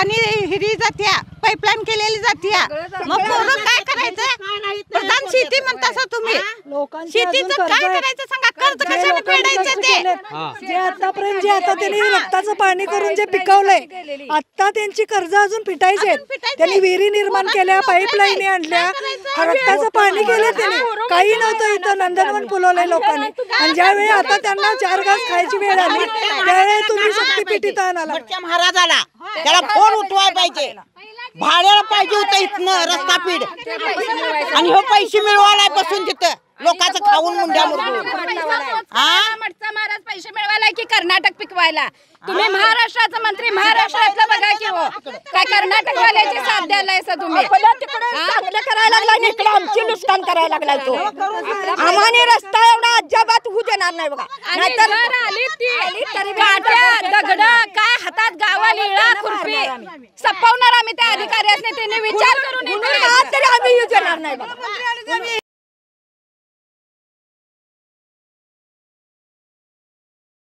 पाणी हिरी जात्या, पाईपलाईन केलेली जात्या, मग पोरं काय करायचं? प्रधान शेती म्हणतासा तुम्ही, शेतीचं काय करायचं सांगा? कर्ज कशाने फेडायचं ते? जे आतापर्यंत आता त्यांनी रक्ताचं पाणी करून जे पिकवलंय, आता त्यांची कर्ज अजून फिटायचे. त्यांनी विहिरी निर्माण केल्या, पाईपलाईन आणल्या, रक्ताचं पाणी केलं त्यांनी. काही नव्हतं इथं, नंदनवन फुलवलंय लोकांनी. आणि ज्यावेळी आता त्यांना 4 घास खायची वेळ आली त्यावेळी तुम्ही शक्तीपीठीत आणाला. महाराजाला त्याला फोन उठवाय पाहिजे, भाड्याला पाहिजे होतं इथनं रस्तापीठ, आणि हे पैसे मिळवायला बसून तिथं लोकांचं खाऊन मुंड्या मुरगून. महाराज पैसे मिळवायला की कर्नाटक पिकवायला? तुम्ही महाराष्ट्राचा मंत्री, महाराष्ट्रातलं बघा की हो, काय कर्नाटक वाल्याची साथ द्यायला तुम्ही? चांगलं करायला लागला, इकडे आमची नुकसान करायला लागलाय तो. आम्हाला रस्ता एवढा अजिबात होऊ देणार नाही बघा. नाहीतर दगड काय हातात गावाला इळा खुरपी सपवणार आम्ही त्या अधिकाऱ्यांनी. त्यांनी विचार करून तरी आम्ही येऊ देणार नाही बघा.